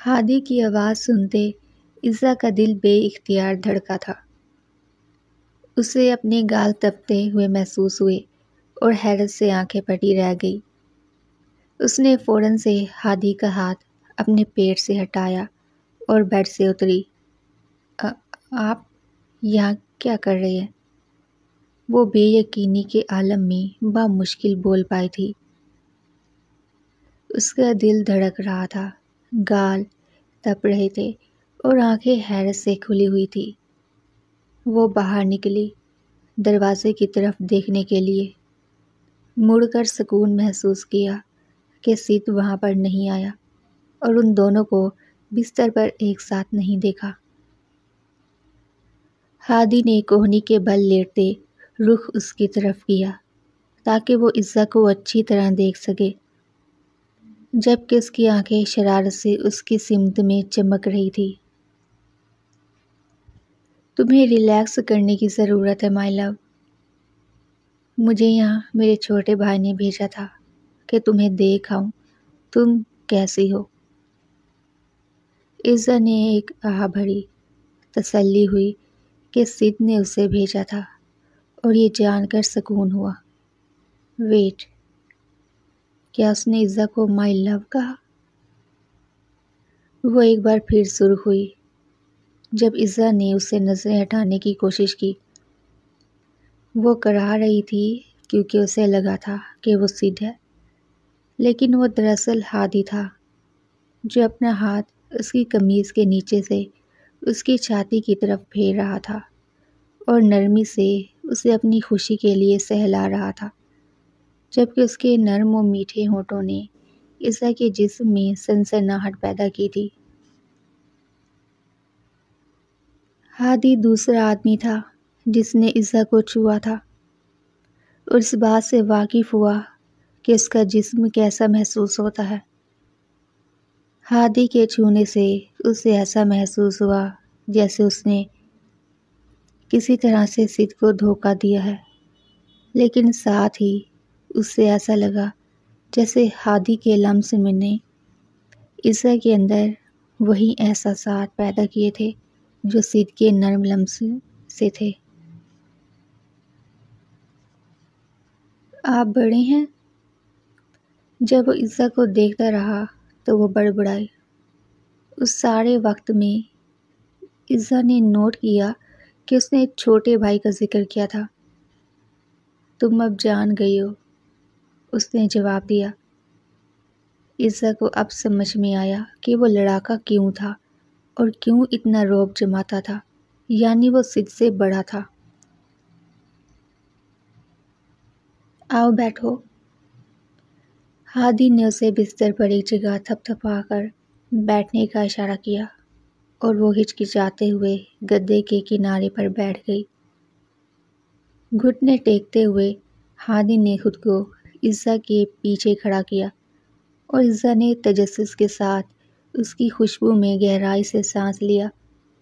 ہادی کی آواز سنتے عزا کا دل بے اختیار دھڑکا تھا۔ اسے اپنے گال تپتے ہوئے محسوس ہوئے اور حیرت سے آنکھیں پھٹی رہ گئی۔ اس نے فوراً سے ہادی کا ہاتھ اپنے پیٹ سے ہٹایا اور بیڈ سے اتری۔ آپ یہاں کیا کر رہے ہیں؟ وہ بے یقینی کے عالم میں بامشکل بول پائی تھی۔ اس کا دل دھڑک رہا تھا، گال تپ رہے تھے اور آنکھیں حیرت سے کھلی ہوئی تھی۔ وہ باہر نکلی، دروازے کی طرف دیکھنے کے لیے۔ مڑ کر سکون محسوس کیا کہ سید وہاں پر نہیں آیا اور ان دونوں کو بستر پر ایک ساتھ نہیں دیکھا۔ ہادی نے کوہنی کے بل لیٹتے رخ اس کی طرف کیا تاکہ وہ عزا کو اچھی طرح دیکھ سکے، جبکہ اس کی آنکھیں شرارت سے اس کی سمت میں چمک رہی تھی۔ تمہیں ریلیکس کرنے کی ضرورت ہے مائی لو۔ مجھے یہاں میرے چھوٹے بھائی نے بھیجا تھا کہ تمہیں دیکھ آؤں۔ تم کیسی ہو؟ عزا نے ایک آہ بھری۔ تسلی ہوئی کہ سید نے اسے بھیجا تھا اور یہ جان کر سکون ہوا۔ ویٹ، کیا اس نے عزا کو مائی لو کہا؟ وہ ایک بار پھر سرخ ہوئی جب عزا نے اسے نظریں ہٹانے کی کوشش کی۔ وہ کرا رہی تھی کیونکہ اسے لگا تھا کہ وہ سید ہے، لیکن وہ دراصل ہادی تھا جو اپنا ہاتھ اس کی قمیض کے نیچے سے اس کی چھاتی کی طرف پھیر رہا تھا اور نرمی سے اسے اپنی خوشی کے لیے سہلا رہا تھا، جبکہ اس کے نرم و میٹھے ہونٹوں نے عزا کے جسم میں سنسناہٹ پیدا کی تھی۔ ہادی دوسرا آدمی تھا جس نے عزا کو چھوا تھا اور اس بات سے واقف ہوا کہ اس کا جسم کیسا محسوس ہوتا ہے۔ ہادی کے چھونے سے اسے ایسا محسوس ہوا جیسے اس نے کسی طرح سے سید کو دھوکہ دیا ہے، لیکن ساتھ ہی اس سے ایسا لگا جیسے ہادی کے لمس میں نے عزا کے اندر وہی احساسات پیدا کیے تھے جو سید کے نرم لمس سے تھے۔ آپ بڑے ہیں؟ جب وہ عزا کو دیکھتا رہا تو وہ بڑبڑائی۔ اس سارے وقت میں عزا نے نوٹ کیا کہ اس نے ایک چھوٹے بھائی کا ذکر کیا تھا۔ تم اب جان گئی ہو، اس نے جواب دیا۔ عزا کو اب سمجھ میں آیا کہ وہ لڑاکا کیوں تھا اور کیوں اتنا رعب جماتا تھا، یعنی وہ سید سے بڑا تھا۔ آؤ بیٹھو۔ ہادی نے اسے بستر پر ایک جگہ تھپتھپا کر بیٹھنے کا اشارہ کیا اور وہ ہچکچاتے ہوئے گدے کے کنارے پر بیٹھ گئی۔ گھٹنے ٹیکتے ہوئے ہادی نے خود کو عزا کے پیچھے کھڑا کیا اور عزا نے تجسس کے ساتھ اس کی خوشبو میں گہرائی سے سانس لیا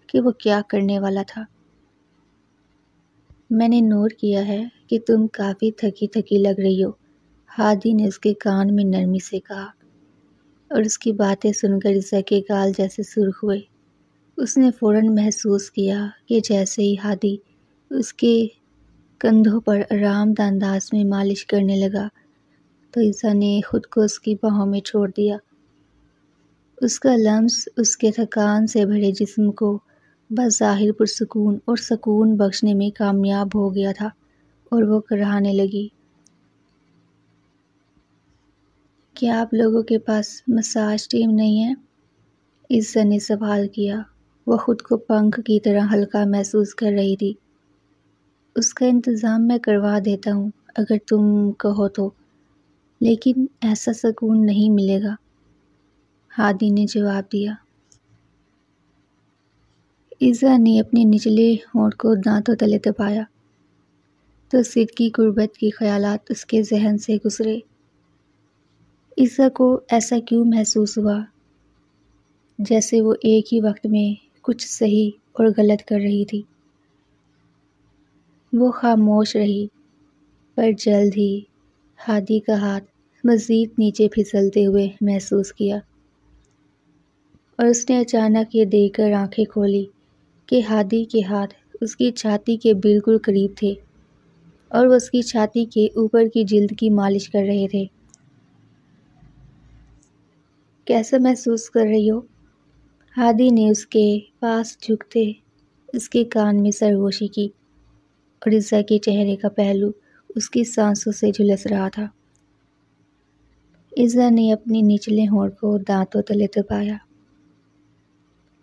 کہ وہ کیا کرنے والا تھا۔ میں نے نوٹ کیا ہے کہ تم کافی تھکی تھکی لگ رہی ہو، ہادی نے اس کے کان میں نرمی سے کہا، اور اس کی باتیں سن کر عزا کے گال جیسے سرخ ہوئے۔ اس نے فوراً محسوس کیا کہ جیسے ہی ہادی اس کے کندھوں پر آرام دہ انداز میں مالش کرنے لگا تو عزا نے خود کو اس کی باہوں میں چھوڑ دیا۔ اس کا لمس اس کے تھکان سے بھرے جسم کو بظاہر پرسکون اور سکون بخشنے میں کامیاب ہو گیا تھا اور وہ کراہنے لگی۔ کیا آپ لوگوں کے پاس مساج ٹیم نہیں ہے؟ عزا نے سوال کیا۔ وہ خود کو پنکھ کی طرح ہلکا محسوس کر رہی تھی۔ اس کا انتظام میں کروا دیتا ہوں اگر تم کہو تو، لیکن ایسا سکون نہیں ملے گا، ہادی نے جواب دیا۔ عزا نے اپنے نچلے ہونٹ کو دانتوں تلے دبایا تو سید کی قربت کے خیالات اس کے ذہن سے گزرے۔ عزا کو ایسا کیوں محسوس ہوا جیسے وہ ایک ہی وقت میں کچھ صحیح اور غلط کر رہی تھی؟ وہ خاموش رہی، پر جلد ہی ہادی کا ہاتھ مزید نیچے پھسلتے ہوئے محسوس کیا اور اس نے اچانک یہ دیکھ کر آنکھیں کھولی کہ ہادی کے ہاتھ اس کی چھاتی کے بالکل قریب تھے اور وہ اس کی چھاتی کے اوپر کی جلد کی مالش کر رہے تھے۔ کیسا محسوس کر رہی ہو؟ ہادی نے اس کے پاس جھکتے اس کے کان میں سرگوشی کی اور عزا کے چہرے کا پہلو اس کی سانسوں سے جھلس رہا تھا۔ عزا نے اپنے نچلے ہونٹ کو دانتوں تلے دبایا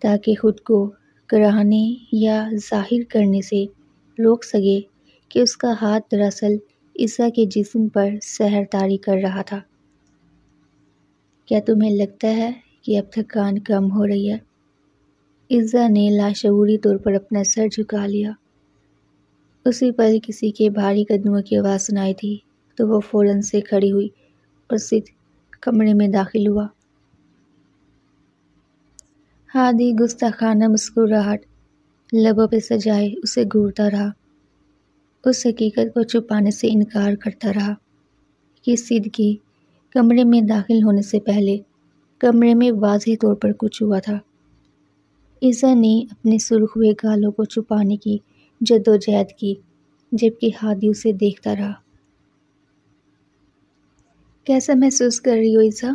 تاکہ خود کو کراہنے یا ظاہر کرنے سے روک سکے کہ اس کا ہاتھ دراصل عزا کے جسم پر سحر طاری کر رہا تھا۔ کیا تمہیں لگتا ہے کہ اب تھکان کم ہو رہی ہے؟ عزا نے لاشعوری طور پر اپنا سر جھکا لیا۔ اسی پل کسی کے بھاری قدموں کی آواز سنائی تھی تو وہ فوراً سے کھڑی ہوئی اور سید کمرے میں داخل ہوا۔ ہادی گستاخانہ مسکراہٹ لبوں پہ سجائے اسے گھورتا رہا، اس حقیقت کو چھپانے سے انکار کرتا رہا کہ سید کی کمرے میں داخل ہونے سے پہلے کمرے میں واضح طور پر کچھ ہوا تھا۔ عزا نے اپنے سرخ ہوئے گالوں کو چھپانے کی جدوجہد کی جبکہ ہادی اسے دیکھتا رہا۔ کیسا محسوس کر رہی ہو عزا؟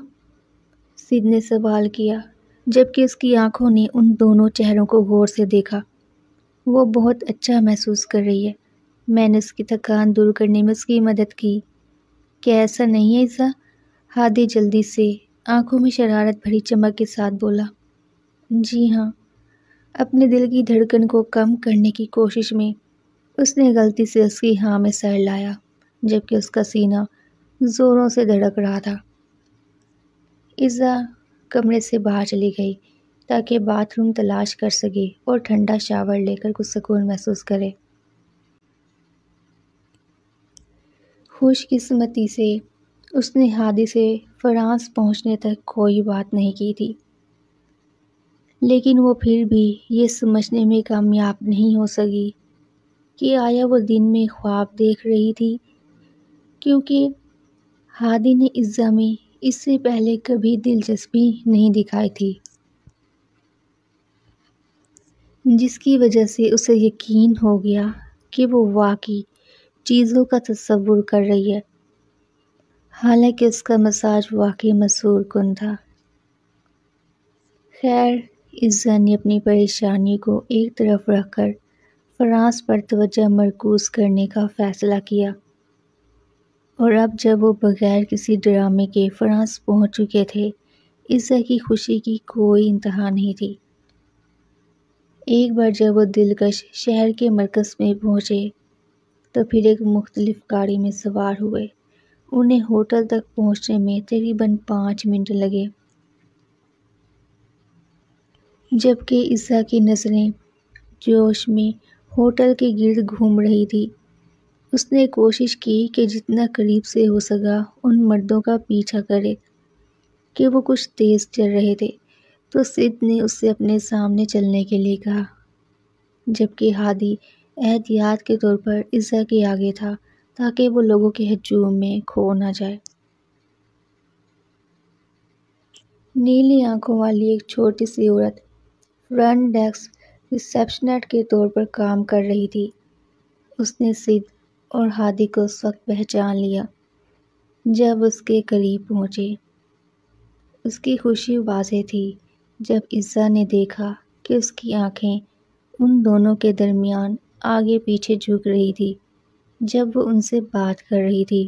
سید نے سوال کیا جبکہ اس کی آنکھوں نے ان دونوں چہروں کو غور سے دیکھا۔ وہ بہت اچھا محسوس کر رہی ہے۔ میں نے اس کی تھکان دور کرنے میں اس کی مدد کی۔ کیا ایسا نہیں ہے عزا؟ ہادی جلدی سے آنکھوں میں شرارت بھری چمک کے ساتھ بولا۔ جی ہاں۔ اپنے دل کی دھڑکن کو کم کرنے کی کوشش میں اس نے غلطی سے اس کی ہاں میں سر لایا جبکہ اس کا سینہ زوروں سے دھڑک رہا تھا۔ عزا کمرے سے باہر چلی گئی تاکہ باتھ روم تلاش کر سکے اور ٹھنڈا شاور لے کر کچھ سکون محسوس کرے۔ خوش قسمتی سے اس نے ہادی سے فرانس پہنچنے تک کوئی بات نہیں کی تھی، لیکن وہ پھر بھی یہ سمجھنے میں کامیاب نہیں ہو سکی کہ آیا وہ دن میں خواب دیکھ رہی تھی، کیونکہ ہادی نے عزا میں اس سے پہلے کبھی دلچسپی نہیں دکھائی تھی، جس کی وجہ سے اسے یقین ہو گیا کہ وہ واقعی چیزوں کا تصور کر رہی ہے، حالانکہ اس کا مزاج واقعی مسحور کن تھا۔ خیر، عزا نے اپنی پریشانی کو ایک طرف رکھ کر فرانس پر توجہ مرکوز کرنے کا فیصلہ کیا، اور اب جب وہ بغیر کسی ڈرامے کے فرانس پہنچ چکے تھے، عزا کی خوشی کی کوئی انتہا نہیں تھی۔ ایک بار جب وہ دلکش شہر کے مرکز میں پہنچے تو پھر ایک مختلف گاڑی میں سوار ہوئے۔ انہیں ہوٹل تک پہنچنے میں تقریباً 5 منٹ لگے، جبکہ عزا کی نظریں جوش میں ہوٹل کے گرد گھوم رہی تھی۔ اس نے کوشش کی کہ جتنا قریب سے ہو سکا ان مردوں کا پیچھا کرے کہ وہ کچھ تیز چل رہے تھے، تو سید نے اس سے اپنے سامنے چلنے کے لیے کہا، جبکہ ہادی احتیاط کے طور پر عزا کے آگے تھا تاکہ وہ لوگوں کے ہجوم میں کھو نہ جائے۔ نیلی آنکھوں والی ایک چھوٹی سی عورت فرنٹ ڈیسک ریسیپشنسٹ کے طور پر کام کر رہی تھی۔ اس نے سید اور ہادی کو اس وقت پہچان لیا جب اس کے قریب پہنچے۔ اس کی خوشی واضح تھی جب عزا نے دیکھا کہ اس کی آنکھیں ان دونوں کے درمیان آگے پیچھے جھک رہی تھی جب وہ ان سے بات کر رہی تھی۔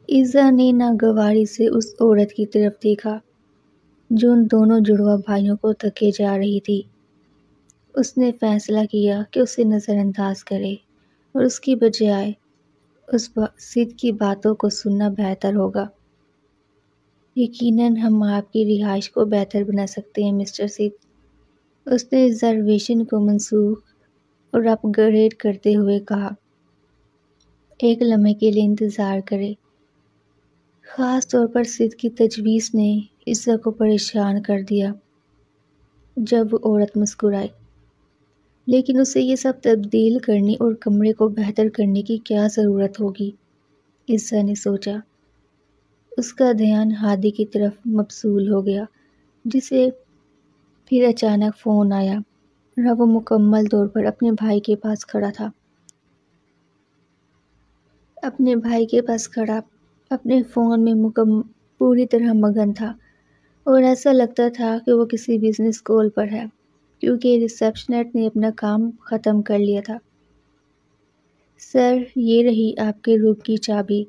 عزا نے ناگواری سے اس عورت کی طرف دیکھا جو ان دونوں جڑواں بھائیوں کو تکے جا رہی تھی۔ اس نے فیصلہ کیا کہ اسے نظر انداز کرے اور اس کی بجائے اس سید کی باتوں کو سننا بہتر ہوگا۔ یقیناً ہم آپ کی رہائش کو بہتر بنا سکتے ہیں مسٹر سید۔ اس نے ریزرویشن کو منسوخ اور اپ گریڈ کرتے ہوئے کہا۔ ایک لمحے کے لیے انتظار کرے۔ خاص طور پر سید کی تجویز نے عزا کو پریشان کر دیا جب وہ عورت مسکرائی، لیکن اسے یہ سب تبدیل کرنے اور کمرے کو بہتر کرنے کی کیا ضرورت ہوگی؟ عزا نے سوچا۔ اس کا دھیان ہادی کی طرف مبذول ہو گیا، جسے پھر اچانک فون آیا اور وہ مکمل طور پر اپنے بھائی کے پاس کھڑا تھا۔ اپنے فون میں پوری طرح مگن تھا اور ایسا لگتا تھا کہ وہ کسی بزنس کال پر ہے، کیونکہ ریسیپشنسٹ نے اپنا کام ختم کر لیا تھا۔ سر، یہ رہی آپ کے روم کی چابی۔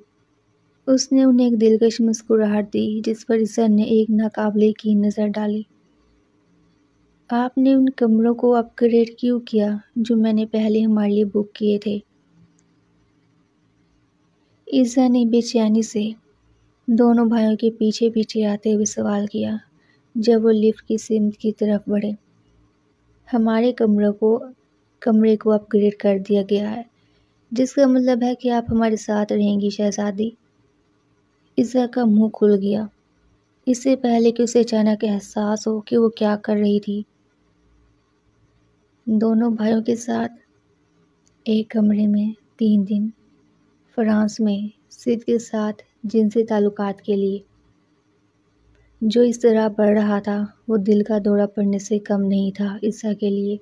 اس نے انہیں ایک دلکش مسکراہٹ دی جس پر عزت نے ایک ناقابل یقین نظر ڈالی۔ آپ نے ان کمروں کو اپ گریڈ کیوں کیا جو میں نے پہلے ہمارے لیے بک کیے تھے؟ عزت نے بے چینی سے دونوں بھائیوں کے پیچھے پیچھے آتے ہوئے سوال کیا جب وہ لفٹ کی سمت کی طرف بڑھے۔ ہمارے کمرے کو اپ گریڈ کر دیا گیا ہے، جس کا مطلب ہے کہ آپ ہمارے ساتھ رہیں گی شہزادی۔ عزت کا منہ کھل گیا، اس سے پہلے کہ اسے اچانک احساس ہو کہ وہ کیا کر رہی تھی۔ دونوں بھائیوں کے ساتھ ایک کمرے میں 3 دن، فرانس میں سید کے ساتھ جنسی تعلقات کے لیے۔ جو اس طرح بڑھ رہا تھا وہ دل کا دورہ پڑنے سے کم نہیں تھا عزت کے لیے۔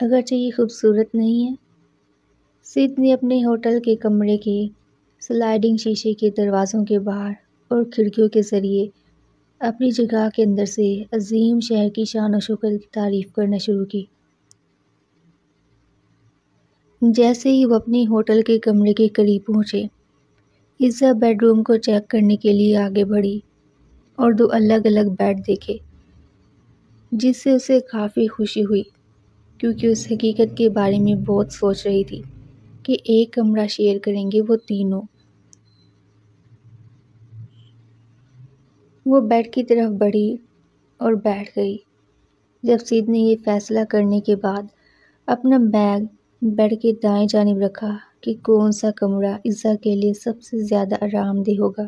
اگرچہ یہ خوبصورت نہیں ہے، سید نے اپنے ہوٹل کے کمرے کے سلائڈنگ شیشے کے دروازوں کے باہر اور کھڑکیوں کے ذریعے اپنی جگہ کے اندر سے عظیم شہر کی شان و شوکت کی تعریف کرنا شروع کی۔ جیسے ہی وہ اپنے ہوٹل کے کمرے کے قریب پہنچے، عزت بیڈ روم کو چیک کرنے کے لیے آگے بڑھی اور 2 الگ الگ بیڈ دیکھے، جس سے اسے کافی خوشی ہوئی، کیونکہ اس حقیقت کے بارے میں بہت سوچ رہی تھی کہ ایک کمرہ شیئر کریں گے وہ تینوں۔ وہ بیڈ کی طرف بڑھی اور بیٹھ گئی۔ جب سید نے یہ فیصلہ کرنے کے بعد اپنا بیگ بیڈ کے دائیں جانب رکھا کہ کون سا کمرہ عزت کے لیے سب سے زیادہ آرام دہ ہوگا۔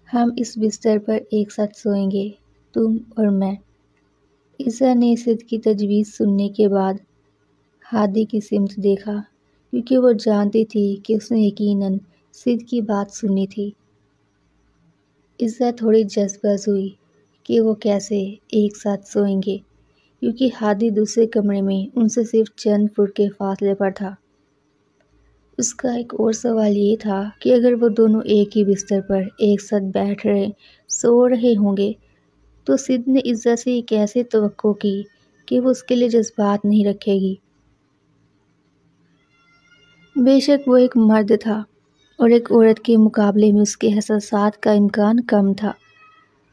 ہم اس بستر پر ایک ساتھ سوئیں گے، تم اور میں۔ عزت نے سید کی تجویز سننے کے بعد ہادی کی سمت دیکھا، کیونکہ وہ جانتی تھی کہ اس نے یقیناً سید کی بات سنی تھی۔ عزت تھوڑی جذباز ہوئی کہ وہ کیسے ایک ساتھ سوئیں گے، کیونکہ ہادی دوسرے کمرے میں ان سے صرف چند فٹ کے فاصلے پر تھا۔ اس کا ایک اور سوال یہ تھا کہ اگر وہ دونوں ایک ہی بستر پر ایک ساتھ بیٹھ سو رہے ہوں گے تو سید نے عزت سے یہ کیسے توقع کی کہ وہ اس کے لیے جذبات نہیں رکھے گی۔ بے شک وہ ایک مرد تھا اور ایک عورت کے مقابلے میں اس کے احساسات کا امکان کم تھا،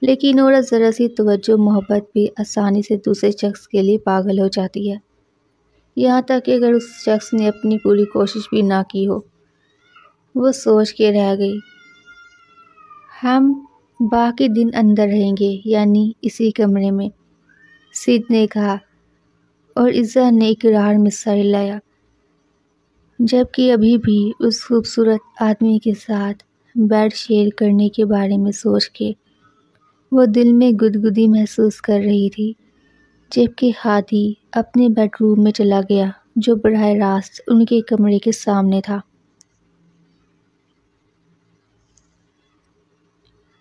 لیکن عورت ذرا سی توجہ محبت بھی آسانی سے دوسرے شخص کے لیے پاگل ہو جاتی ہے، یہاں تک کہ اگر اس شخص نے اپنی پوری کوشش بھی نہ کی ہو۔ وہ سوچ کے رہ گئی، ہم باقی دن اندر رہیں گے، یعنی اسی کمرے میں، سید نے کہا، اور عزت نے اقرار میں سر ہلایا، جبکہ ابھی بھی اس خوبصورت آدمی کے ساتھ بیڈ شیئر کرنے کے بارے میں سوچ کے وہ دل میں گدگدی محسوس کر رہی تھی، جبکہ ہادی اپنے بیڈ روم میں چلا گیا جو براہ راست ان کے کمرے کے سامنے تھا۔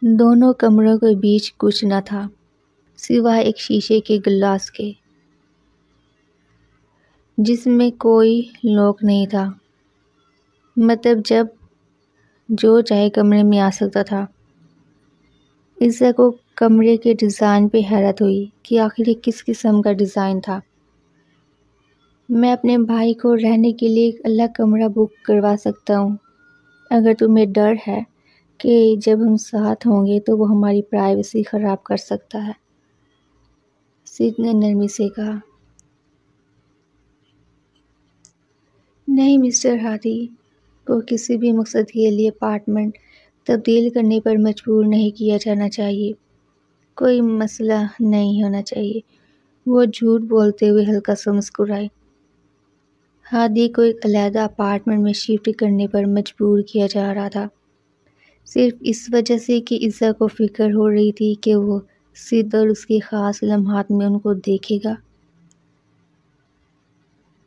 دونوں کمروں کے بیچ کچھ نہ تھا سوائے ایک شیشے کے گلاس کے، جس میں کوئی لاک نہیں تھا، مطلب جو چاہے کمرے میں آ سکتا تھا۔ عزت کو کمرے کے ڈیزائن پہ حیرت ہوئی کہ آخر یہ کس قسم کا ڈیزائن تھا۔ میں اپنے بھائی کو رہنے کے لیے ایک الگ کمرہ بک کروا سکتا ہوں، اگر تمہیں ڈر ہے کہ جب ہم ساتھ ہوں گے تو وہ ہماری پرائیویسی خراب کر سکتا ہے، سید نے نرمی سے کہا۔ نہیں مسٹر ہادی، کو کسی بھی مقصد کے لیے اپارٹمنٹ تبدیل کرنے پر مجبور نہیں کیا جانا چاہیے، کوئی مسئلہ نہیں ہونا چاہیے۔ وہ جھوٹ بولتے ہوئے ہلکا سا مسکرائی۔ ہادی کو ایک علیحدہ اپارٹمنٹ میں شفٹ کرنے پر مجبور کیا جا رہا تھا، صرف اس وجہ سے کہ عزت کو فکر ہو رہی تھی کہ وہ سید اور اس کے خاص لمحات میں ان کو دیکھے گا۔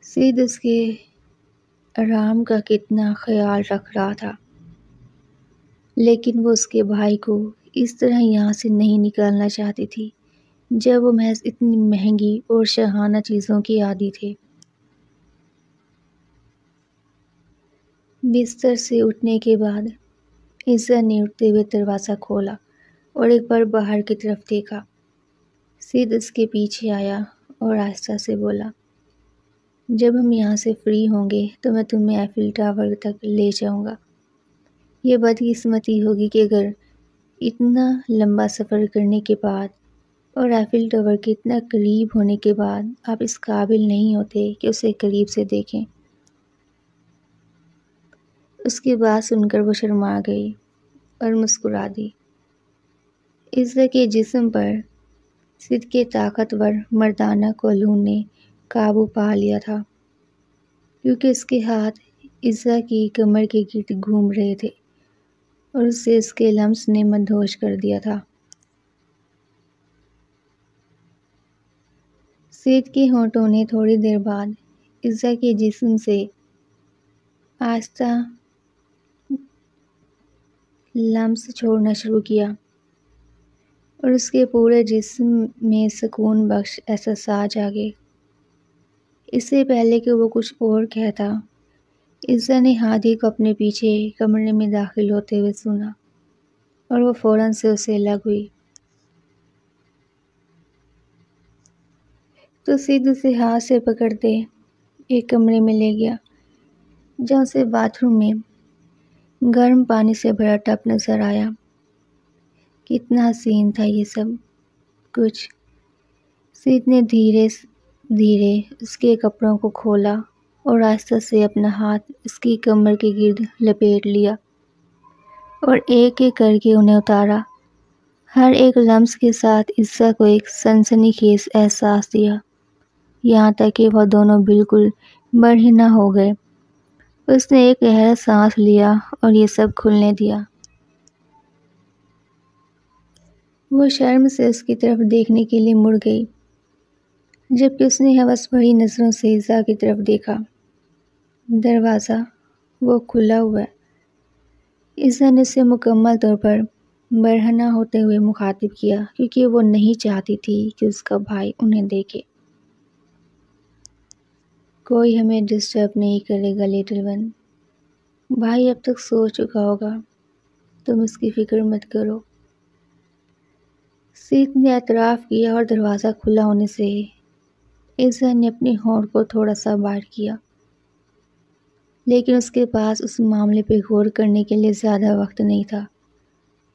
سید اس کے آرام کا کتنا خیال رکھ رہا تھا۔ لیکن وہ اس کے بھائی کو اس طرح یہاں سے نہیں نکالنا چاہتی تھی جب وہ محض اتنی مہنگی اور شاہانہ چیزوں کی عادی تھے۔ بستر سے اٹھنے کے بعد عزت نے اٹھتے ہوئے دروازہ کھولا اور ایک بار باہر کی طرف دیکھا۔ سید اس کے پیچھے آیا اور آہستہ سے بولا، جب ہم یہاں سے فری ہوں گے تو میں تمہیں ایفل ٹاور تک لے جاؤں گا۔ یہ بدقسمتی ہوگی کہ اگر اتنا لمبا سفر کرنے کے بعد اور ایفل ٹاور کے اتنا قریب ہونے کے بعد آپ اس قابل نہیں ہوتے کہ اسے قریب سے دیکھیں۔ اس کی بات سن کر وہ شرما گئی اور مسکرا دی۔ عزت کے جسم پر سید کے طاقتور مردانہ کولون نے قابو پا لیا تھا، کیونکہ اس کے ہاتھ عزت کی کمر کے گرد گھوم رہے تھے اور اسے اس کے لمس نے مدہوش کر دیا تھا۔ سید کے ہونٹوں نے تھوڑی دیر بعد عزت کے جسم سے آہستہ لمس چھوڑنا شروع کیا اور اس کے پورے جسم میں سکون بخش احساسات جاگے۔ اس سے پہلے کہ وہ کچھ اور کہتا، عزت نے ہادی کو اپنے پیچھے کمرے میں داخل ہوتے ہوئے سنا اور وہ فوراً سے اسے لگ ہوئی۔ تو سید اسے ہاتھ سے پکڑتے ایک کمرے میں لے گیا جہاں اسے باتھ روم میں گرم پانی سے بھرا ٹب نظر آیا۔ کتنا حسین تھا یہ سب کچھ۔ سید نے دھیرے دھیرے اس کے کپڑوں کو کھولا اور آہستہ سے اپنا ہاتھ اس کی کمر کے گرد لپیٹ لیا اور ایک ایک کر کے انہیں اتارا۔ ہر ایک لمس کے ساتھ عزت کو ایک سنسنی خیز احساس دیا، یہاں تک کہ وہ دونوں بالکل برہنہ ہو گئے۔ اس نے ایک گہرا سانس لیا اور یہ سب کھلنے دیا۔ وہ شرم سے اس کی طرف دیکھنے کے لیے مڑ گئی، جبکہ اس نے ہوس بھری نظروں سے عزت کی طرف دیکھا۔ دروازہ وہ کھلا ہوا ہے۔ عزت نے اسے مکمل طور پر برہنہ ہوتے ہوئے مخاطب کیا، کیونکہ وہ نہیں چاہتی تھی کہ اس کا بھائی انہیں دیکھے۔ کوئی ہمیں ڈسٹرب نہیں کرے گا لٹل ون، بھائی اب تک سو چکا ہوگا، تم اس کی فکر مت کرو۔ سید نے اعتراف کیا اور دروازہ کھلا ہونے سے عزت نے اپنے ہونٹ کو تھوڑا سا بائٹ کیا، لیکن اس کے پاس اس معاملے پہ غور کرنے کے لیے زیادہ وقت نہیں تھا،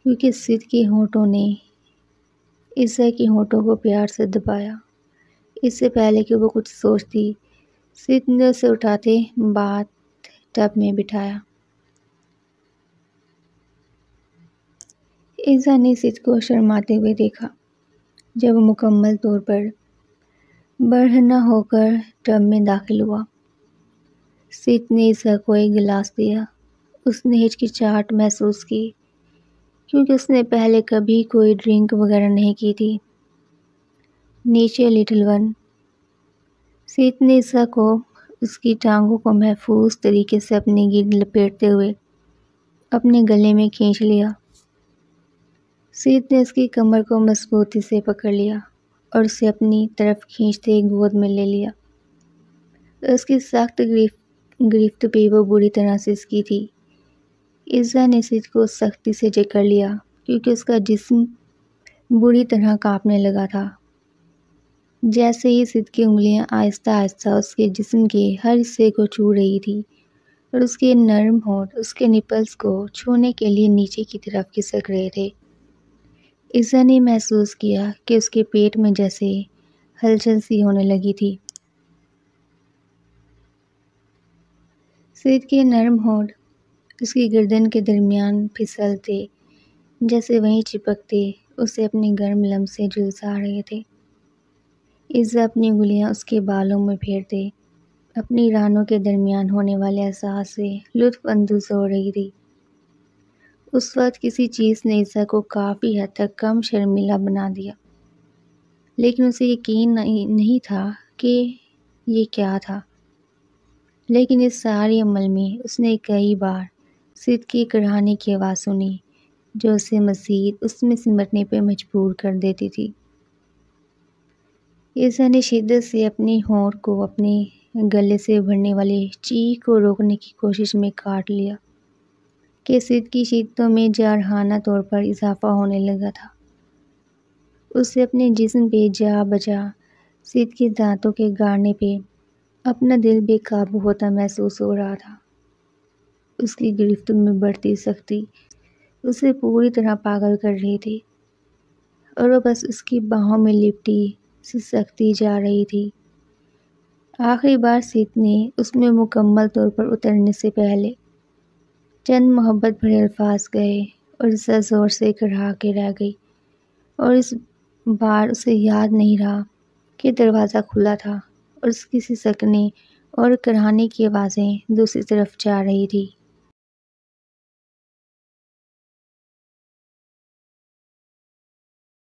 کیونکہ سید کے ہونٹوں نے عزت کے ہونٹوں کو پیار سے دبایا۔ اس سے پہلے کہ وہ کچھ سوچتی، سید نے اسے اٹھاتے باتھ ٹب میں بٹھایا۔ عزت نے سید کو شرماتے ہوئے دیکھا جب وہ مکمل طور پر برہنہ ہو کر ٹب میں داخل ہوا۔ سید نے عزت کو ایک گلاس دیا۔ اس نے ہچکچاہٹ محسوس کی، کیونکہ اس نے پہلے کبھی کوئی ڈرنک وغیرہ نہیں کی تھی۔ نیچے لٹل ون۔ سید نے عزت کو اس کی ٹانگوں کو محفوظ طریقے سے اپنے گرد لپیٹتے ہوئے اپنے گلے میں کھینچ لیا۔ سید نے اس کی کمر کو مضبوطی سے پکڑ لیا اور اسے اپنی طرف کھینچتے گود میں لے لیا۔ اس کی سخت گرفت پہ وہ بری طرح سے سکی تھی۔ عزت نے سید کو سختی سے جکڑ لیا، کیونکہ اس کا جسم بری طرح کانپنے لگا تھا۔ جیسے ہی سید کی انگلیاں آہستہ آہستہ اس کے جسم کے ہر حصے کو چھو رہی تھی اور اس کے نرم ہونٹ اس کے نپلز کو چھونے کے لیے نیچے کی طرف کھسک رہے تھے، عزت نے محسوس کیا کہ اس کے پیٹ میں جیسے ہلچل سی ہونے لگی تھی۔ سید کے نرم ہونٹ اس کی گردن کے درمیان پھسلتے جیسے وہیں چپکتے اسے اپنے گرم لمس سے جھلسا رہے تھے۔ عزت اپنی انگلیاں اس کے بالوں میں پھیرتے اپنی رانوں کے درمیان ہونے والے احساس سے لطف اندوز ہو رہی تھی۔ اس وقت کسی چیز نے عزت کو کافی حد تک کم شرمیلا بنا دیا، لیکن اسے یقین نہیں تھا کہ یہ کیا تھا۔ لیکن اس سارے عمل میں اس نے کئی بار سید کی کڑھانے کی آواز سنی جو اسے مزید اس میں سمٹنے پہ مجبور کر دیتی تھی۔ عیسیٰ نے شدت سے اپنی ہونٹ کو اپنے گلے سے ابھرنے والی چیخ کو روکنے کی کوشش میں کاٹ لیا کہ سید کی شدتوں میں جارحانہ طور پر اضافہ ہونے لگا تھا۔ اسے اپنے جسم پہ جا بجا سید کے دانتوں کے گاڑنے پہ اپنا دل بے قابو ہوتا محسوس ہو رہا تھا۔ اس کی گرفتوں میں بڑھتی سختی اسے پوری طرح پاگل کر رہی تھی اور وہ بس اس کی باہوں میں لپٹی سی سکتی جا رہی تھی۔ آخری بار سید نے اس میں مکمل طور پر اترنے سے پہلے چند محبت بھرے الفاظ کہے اور عیسیٰ زور سے کڑھا کے رہ گئی، اور اس بار اسے یاد نہیں رہا کہ دروازہ کھلا تھا اور اس کی سسکنے اور کڑھانے کی آوازیں دوسری طرف جا رہی تھی۔